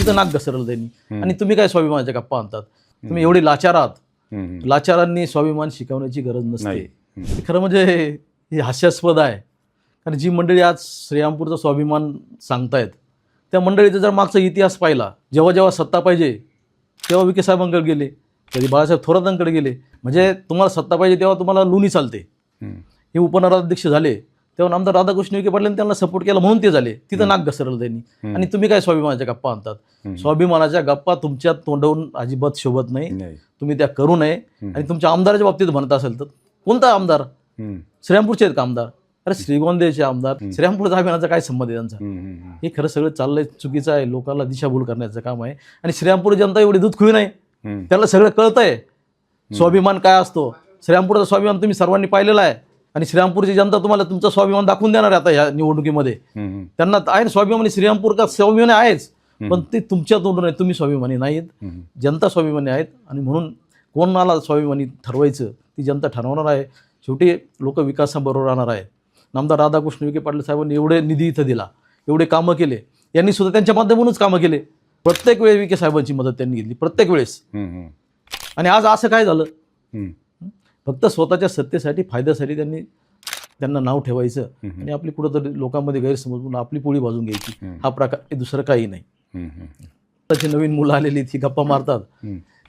तिथं नाक घसरलं त्यांनी. आणि तुम्ही काय स्वाभिमानाच्या गप्पा आणतात? तुम्ही एवढे लाचार आहात. लाचारांनी स्वाभिमान शिकवण्याची गरज नसते. हे खरं म्हणजे हे हास्यास्पद आहे. कारण जी मंडळी आज श्रीरामपूरचा स्वाभिमान सांगतायत त्या मंडळीचा जर मागचा इतिहास पाहिला, जेव्हा जेव्हा सत्ता पाहिजे तेव्हा विखे साहेबांकडे गेले, कधी बाळासाहेब थोरातांकडे गेले. म्हणजे तुम्हाला सत्ता पाहिजे तेव्हा तुम्हाला लोणी चालते. हे उपनगराध्यक्ष झाले तेव्हा आमदार राधाकृष्ण विखे पाटलांनी त्यांना सपोर्ट केला म्हणून ते झाले. तिथं नाक घसरलं त्यांनी. आणि तुम्ही काय स्वाभिमानाच्या गप्पा आणतात? स्वाभिमानाच्या गप्पा तुमच्या तोंडावरून अजिबात शोभत नाही. तुम्ही त्या करू नये. आणि तुमच्या आमदाराच्या बाबतीत म्हणत असेल तर कोणता आमदार? श्रीरामपूरचे आहेत का आमदार? अरे श्रीगोंद्याचे आमदार. श्रीरामपूरच्या अभियानाचा काय संबंध आहे त्यांचा? हे खरं सगळं चाललंय चुकीचं आहे. लोकांना दिशाभूल करण्याचं काम आहे. आणि श्रीरामपूर जनता एवढी दूध खुई नाही. त्याला सगळं कळतंय स्वाभिमान काय असतो. श्रीरामपूरचा स्वाभिमान तुम्ही सर्वांनी पाहिलेला आहे. आणि श्रीरामपूरची जनता तुम्हाला तुमचा स्वाभिमान दाखवून देणार आहे आता ह्या निवडणुकीमध्ये. त्यांना आहे स्वाभिमानी. श्रीरामपूर का स्वाभिमानी आहेच, पण ते तुमच्या तोंडून आहे. तुम्ही स्वाभिमानी नाहीत, जनता स्वाभिमानी आहेत. आणि म्हणून कोणाला स्वाभिमानी ठरवायचं ती जनता ठरवणार आहे. शेवटी लोक विकासाबरोबर राहणार आहे. आमदार राधाकृष्ण विखे पाटील साहेबांनी एवढे निधी इथं दिला, एवढे कामं केले. यांनी सुद्धा त्यांच्या माध्यमातूनच कामं केले. प्रत्येक वेळी विखे साहेबांची मदत त्यांनी घेतली, प्रत्येक वेळेस. आणि आज असं काय झालं? फक्त स्वतःच्या सत्तेसाठी फायद्यासाठी त्यांना नाव ठेवायचं आणि आपली कुठंतरी लोकांमध्ये गैरसमज म्हणून आपली पोळी भाजून घ्यायची. हा प्रकार दुसरं काही नाही. त्याची नवीन मुलं आलेली ती गप्पा मारतात.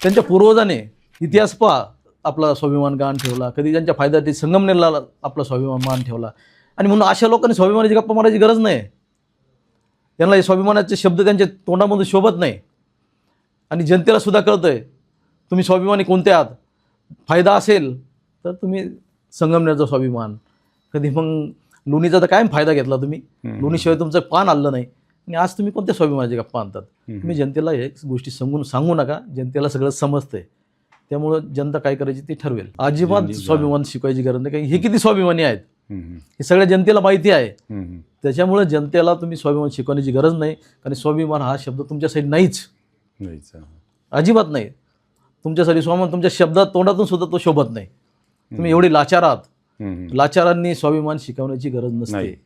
त्यांच्या पूर्वजाने इतिहास पहा, आपला स्वाभिमान मान ठेवला. कधी त्यांच्या फायद्यासाठी संगमनेरला आपला स्वाभिमान मान ठेवला. आणि म्हणून अशा लोकांनी स्वाभिमानाची गप्पा मारायची गरज नाही. त्यांना हे स्वाभिमानाचे शब्द त्यांच्या तोंडामधून शोभत नाही. आणि जनतेला सुद्धा कळतंय तुम्ही स्वाभिमानी कोणते आहात. फायदा असेल तर तुम्ही संगमनेरचा स्वाभिमान, कधी मग लोणीचा तर कायम फायदा घेतला तुम्ही. लोणीशिवाय तुमचं पान आलं नाही. आणि आज तुम्ही कोणत्या स्वाभिमानाची गप्पा आणतात? तुम्ही जनतेला हे गोष्टी सांगू नका. जनतेला सगळं समजतंय. त्यामुळं जनता काय करायची ते ठरवेल. अजिबात स्वाभिमान शिकवायची गरज नाही. हे किती स्वाभिमानी आहेत हे सगळ्या जनतेला माहिती आहे. त्याच्यामुळे जनतेला तुम्ही स्वाभिमान शिकवण्याची गरज नाही. कारण स्वाभिमान हा शब्द तुमच्यासाठी नाहीच, अजिबात नाही. तुमच्यासाठी स्वाभिमान तुमच्या शब्दात तोंडातून सुद्धा तो शोभत नाही. तुम्ही एवढे लाचार आहात. लाचारांनी स्वाभिमान शिकवण्याची गरज नसते.